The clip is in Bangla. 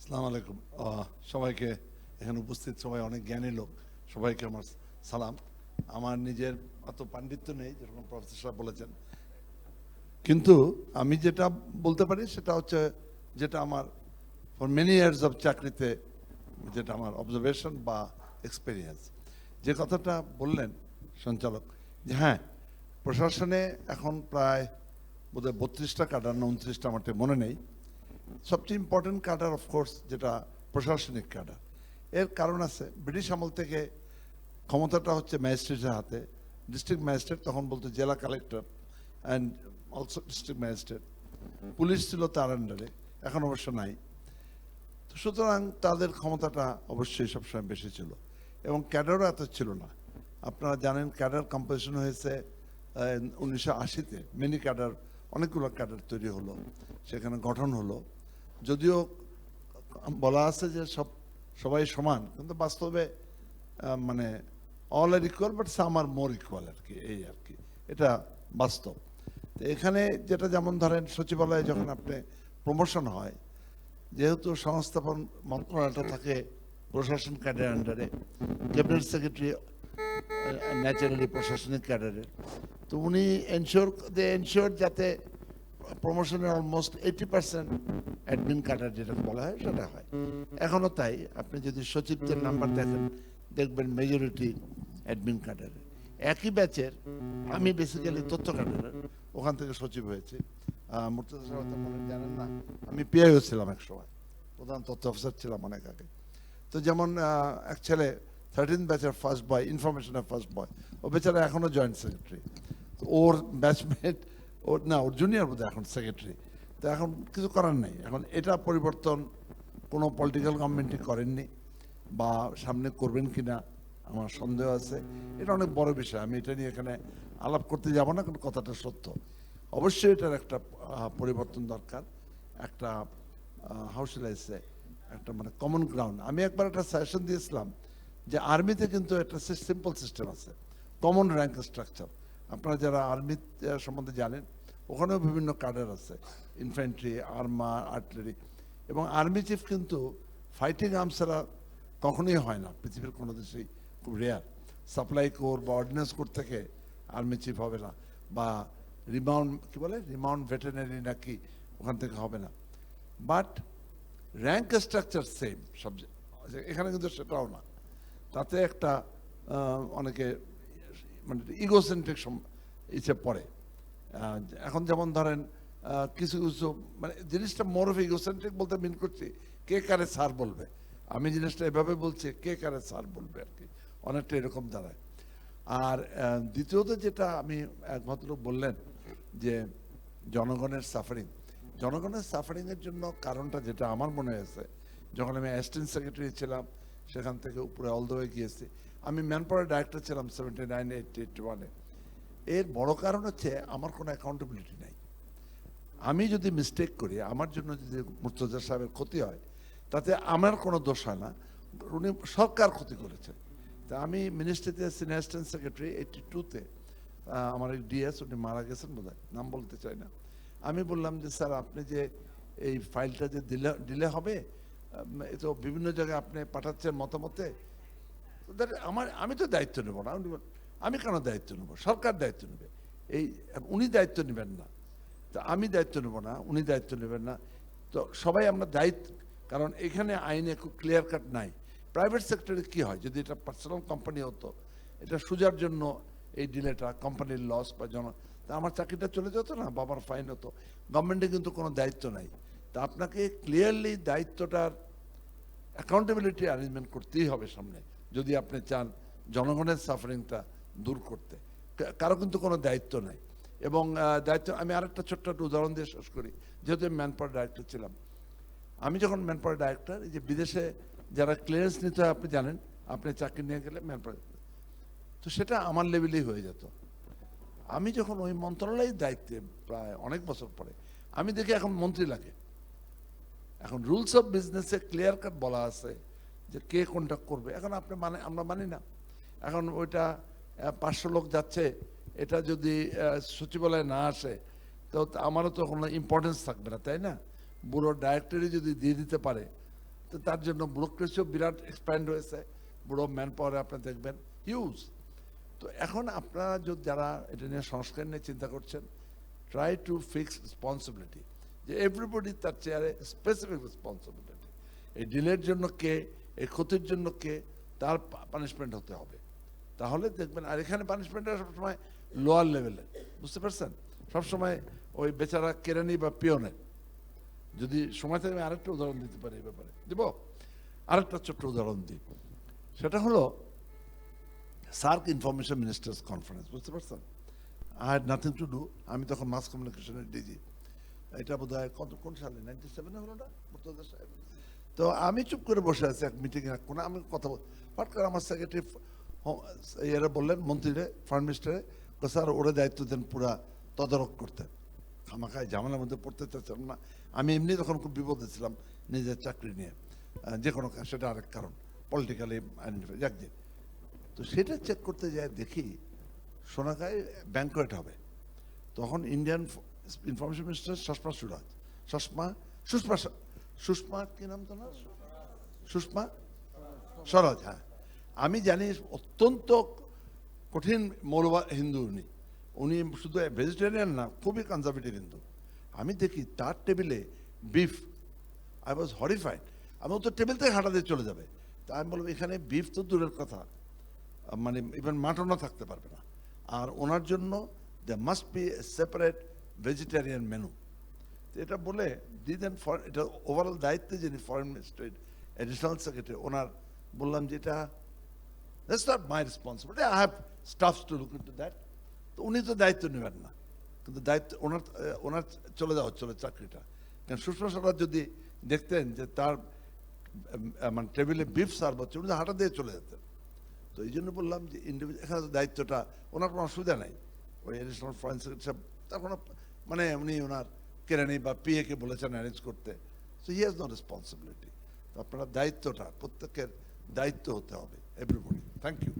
আসসালামু আলাইকুম। সবাইকে এখানে উপস্থিত সবাই অনেক জ্ঞানী লোক, সবাইকে আমার সালাম। আমার নিজের অত পাণ্ডিত্য নেই, যেরকম প্রফেসর সাহেব বলেছেন, কিন্তু আমি যেটা বলতে পারি সেটা হচ্ছে যেটা আমার ফর মেনি ইয়ার্স অফ চাকরিতে যেটা আমার অবজারভেশন বা এক্সপেরিয়েন্স। যে কথাটা বললেন সঞ্চালক, যে হ্যাঁ, প্রশাসনে এখন প্রায় বোধহয় 32টা ক্যাডার না 29টা, আমার ঠিক মনে নেই। সবচেয়ে ইম্পর্টেন্ট ক্যাডার অফকোর্স যেটা প্রশাসনিক ক্যাডার। এর কারণ আছে, ব্রিটিশ আমল থেকে ক্ষমতাটা হচ্ছে ম্যাজিস্ট্রেটের হাতে। ডিস্ট্রিক্ট ম্যাজিস্ট্রেট তখন বলতো জেলা collector and also district magistrate. Police ছিল তার আন্ডারে, এখন অবশ্য নাই। তো সুতরাং তাদের ক্ষমতাটা অবশ্যই সবসময় বেশি ছিল, এবং ক্যাডারও এত ছিল না। আপনারা জানেন ক্যাডার কম্পোজিশন হয়েছে 1980-তে। মিনি ক্যাডার, অনেকগুলো ক্যাডার তৈরি হলো, সেখানে গঠন হলো। যদিও বলা আছে যে সবাই সমান, কিন্তু বাস্তবে মানে all are equal, but some are more equal আর কি, এই আর কি, এটা বাস্তব। তো এখানে যেটা যেমন ধরেন সচিবালয়ে যখন আপনি প্রমোশন হয়, যেহেতু সংস্থাপন মন্ত্রণালয়টা থাকে প্রশাসন ক্যাডারের আন্ডারে, ক্যাবিনেট সেক্রেটারি ন্যাচারালি প্রশাসনিক ক্যাডারের, তো উনি এনশিওর যাতে প্রমোশনের অলমোস্ট 80% অ্যাডমিন ক্যাডার যেটা বলা হয় সেটা হয়। এখনও তাই। আপনি যদি সচিবদের নাম্বার দেখেন, দেখবেন মেজরিটি অ্যাডমিন ক্যাডারের। একই ব্যাচের আমি বেসিক্যালি তথ্য ক্যাডারের, ওখান থেকে সচিব হয়েছে। মুর্তজা সাহেব তো মনে জানেন না, আমি পিআইও ছিলাম এক সময়, প্রধান তথ্য অফিসার ছিলাম অনেক আগে। তো যেমন এক ছেলে 13 ব্যাচের ফার্স্ট বয়, ইনফরমেশনের ফার্স্ট বয়, ও বেচারা এখনও জয়েন্ট সেক্রেটারি। ওর ব্যাচমেট, ওর জুনিয়র বোধহয় এখন সেক্রেটারি। তো এখন কিছু করার নেই। এখন এটা পরিবর্তন কোনো পলিটিক্যাল গভর্নমেন্টই করেননি, বা সামনে করবেন কি না আমার সন্দেহ আছে। এটা অনেক বড় বিষয়, আমি এটা নিয়ে এখানে আলাপ করতে যাব না, কিন্তু কথাটা সত্য। অবশ্যই এটার একটা পরিবর্তন দরকার, একটা হাউসলাইসে একটা মানে কমন গ্রাউন্ড। আমি একবার একটা সাজেশন দিয়েছিলাম যে আর্মিতে কিন্তু একটা সিম্পল সিস্টেম আছে, কমন র্যাঙ্ক স্ট্রাকচার। আপনারা যারা আর্মি সম্বন্ধে জানেন, ওখানেও বিভিন্ন ক্যাডার আছে, ইনফ্যান্ট্রি, আর্মার, আর্টিলারি। এবং আর্মি চিফ কিন্তু ফাইটিং আর্মস ছাড়া কখনোই হয় না পৃথিবীর কোনো দেশেই, খুব রেয়ার। সাপ্লাই কোর বা অর্ডিন্যান্স কোর থেকে আর্মি চিফ হবে না, বা রিমাউন্ড ভেটেরিনারি নাকি ওখান থেকে হবে না। বাট র্যাঙ্ক স্ট্রাকচার সেম সব, এখানে কিন্তু সেটাও না। তাতে একটা অনেকে মানে ইগোসেন্ট্রিক ইসে পড়ে। এখন যেমন ধরেন কিছু কিছু মানে জিনিসটা মোর অফ ইগোসেন্ট্রিক বলতে মিন করছি কে কারে স্যার বলবে। আমি জিনিসটা এভাবে বলছি কে কারে স্যার বলবে আর কি, অনেকটা এরকম দাঁড়ায়। আর দ্বিতীয়ত যেটা আমি এক ভদ্রলোক বললেন যে জনগণের সাফারিং, জনগণের সাফারিংয়ের জন্য কারণটা যেটা আমার মনে হয়েছে, যখন আমি অ্যাসিস্ট্যান্ট সেক্রেটারি ছিলাম, সেখান থেকে উপরে অল দ্য ওয়ে গিয়েছি। আমি ম্যানপাওয়ার ডাইরেক্টর ছিলাম 79, 80, 81-এ। এর বড় কারণ হচ্ছে আমার কোনো অ্যাকাউন্টেবিলিটি নাই। আমি যদি মিস্টেক করি, আমার জন্য যদি মুর্তজা সাহেবের ক্ষতি হয়, তাতে আমার কোনো দোষ হয় না, উনি সরকার ক্ষতি করেছে। তা আমি মিনিস্ট্রিতে সিনিয়র অ্যাসিস্ট্যান্ট সেক্রেটারি 82-তে, আমার এক ডিএস, উনি মারা গেছেন বোধহয়, নাম বলতে চাই না। আমি বললাম যে স্যার, আপনি যে এই ফাইলটা যে দিলে হবে, এ তো বিভিন্ন জায়গায় আপনি পাঠাচ্ছেন মতামতে, আমি তো দায়িত্ব নেব না। আমি কেন দায়িত্ব নেব, সরকার দায়িত্ব নেবে। এই উনি দায়িত্ব নেবেন না, তো আমি দায়িত্ব নেব না, উনি দায়িত্ব নেবেন না। তো সবাই আমরা দায়িত্ব, কারণ এখানে আইনে খুব ক্লিয়ার কাট নাই। প্রাইভেট সেক্টরে কি হয়, যদি এটা পার্সোনাল কোম্পানি হতো, এটা সুজার জন্য এই ডিলেটা কোম্পানির লস বা তা আমার চাকরিটা চলে যেত না, বাবার ফাইন হতো। গভর্নমেন্টে কিন্তু কোনো দায়িত্ব নাই। তা আপনাকে ক্লিয়ারলি দায়িত্বটার অ্যাকাউন্টেবিলিটি অ্যারেঞ্জমেন্ট করতেই হবে সামনে, যদি আপনি চান জনগণের সাফারিংটা দূর করতে। কারো কিন্তু কোনো দায়িত্ব নাই। এবং দায়িত্ব, আমি আরেকটা ছোট্ট একটা উদাহরণ দিয়ে শেষ করি, যেহেতু আমি ম্যানপাওয়ার ডাইরেক্টর ছিলাম। আমি যখন ম্যানপাওয়ার ডাইরেক্টর, এই যে বিদেশে যারা ক্লিয়ারেন্স নিতে হয় আপনি জানেন, আপনি চাকরি নিয়ে গেলে ম্যানপাওয়ার, তো সেটা আমার লেভেলেই হয়ে যেত। আমি যখন ওই মন্ত্রণালয়ের দায়িত্বে প্রায় অনেক বছর পরে, আমি দেখি এখন মন্ত্রী লাগে। এখন রুলস অফ বিজনেসে ক্লিয়ার কাট বলা আছে যে কে কোনটা করবে। এখন আপনি আমরা মানি না। এখন ওইটা 500 লোক যাচ্ছে, এটা যদি সচিবালয়ে না আসে, তো আমারও তো কোনো ইম্পর্টেন্স থাকবে না, তাই না? ব্যুরো ডাইরেক্টরি যদি দিয়ে দিতে পারে, তো তার জন্য ব্যুরোক্রেসিও বিরাট এক্সপ্যান্ড হয়েছে, বুড়ো ম্যান পাওয়ারে আপনি দেখবেন হিউজ। তো এখন আপনারা যদি যারা এটা নিয়ে সংস্কার নিয়ে চিন্তা করছেন, ট্রাই টু ফিক্স রেসপন্সিবিলিটি, যে এভরিবডি তার চেয়ারে স্পেসিফিক রেসপন্সিবিলিটি। এই ডিলের জন্য কে, এই ক্ষতির জন্য কে, তার পানিশমেন্ট হতে হবে। তাহলে দেখবেন, আর এখানে পানিশমেন্টটা সবসময় লোয়ার লেভেলের, বুঝতে পারছেন, সবসময় ওই বেচারা কেরানি বা পিয়নের। যদি সময় থাকে আমি আরেকটা উদাহরণ দিতে পারি এই ব্যাপারে, দিব আরেকটা ছোট্ট উদাহরণ দিই। সেটা হলো সার্ক ইনফরমেশন মিনিস্টার্স কনফারেন্স, বুঝতে পারছেন। I had nothing to do, আমি তখন মাস কমিউনিকেশনের ডিজি, এটা বোধ হয় কোন সালে 97 হলো না মুর্তজা সাহেব। তো আমি চুপ করে বসে আছি এক মিটিংয়ে এক কোণে, আমি কথা হঠাৎ করে আমার সেক্রেটারি এরা বললেন, মন্ত্রীরে, ফরেন মিনিস্টারে, স্যার ওরা দায়িত্ব দেন পুরা তদারক করতে। খামাখায় ঝামেলার মধ্যে পড়তে চাচ্ছিলাম না, আমি এমনি তখন খুব বিপদে ছিলাম নিজের চাকরি নিয়ে, যে কোনো সেটা আরেক কারণ, পলিটিক্যালি আইডেন্টিফাই যাক যে। তো সেটা চেক করতে যায় দেখি সোনাগাঁয় ব্যাংকোয়েট হবে। তখন ইন্ডিয়ান ইনফরমেশন মিনিস্টার সুষমা কি নাম তো না, সুষমা স্বরাজ, হ্যাঁ। আমি জানি অত্যন্ত কঠিন মৌলবাদ হিন্দু উনি শুধু ভেজিটেরিয়ান না, খুবই কনজারভেটিভ হিন্দু। আমি দেখি তার টেবিলে বিফ, আই ওয়াজ হরিফাইড। আমি ও তো টেবিল থেকে হাঁটা দিয়ে চলে যাবে, তা আমি বলবো এখানে বিফ তো দূরের কথা, মানে ইভেন মাটনও থাকতে পারবে না। আর ওনার জন্য they must be a separate vegetarian menu. এটা বলে দিদেন, এটা ওভারঅল দায়িত্বে যিনি ফরেন মিনিস্ট্রি অ্যাডিশনাল সেক্রেটারি, ওনার বললাম যে এটা that's not my responsibility, I have staffs to look into that. তো উনি তো দায়িত্ব নেবেন না, কিন্তু দায়িত্ব ওনার চলে যাওয়া হচ্ছিল চাকরিটা। কারণ সুষমা স্বরাজ যদি দেখতেন যে তার মানে টেবিলে বিফ সার্ভ হচ্ছে, উনি হাঁটা দিয়ে চলে যেতেন। তো এই জন্য বললাম যে ইন্ডিভিজুয়াল এখানে দায়িত্বটা ওনার কোনো অসুবিধা নেই, ওই অ্যাডিশনাল ফরেন সেক্রেটারি সাহেব তার কোনো, মানে উনি ওনার কেরানি বা পিএকে বলেছেন অ্যারেঞ্জ করতে, so he has no responsibility. তো আপনারা দায়িত্বটা প্রত্যেকের দায়িত্ব হতে হবে, এভরিবডি। Thank you.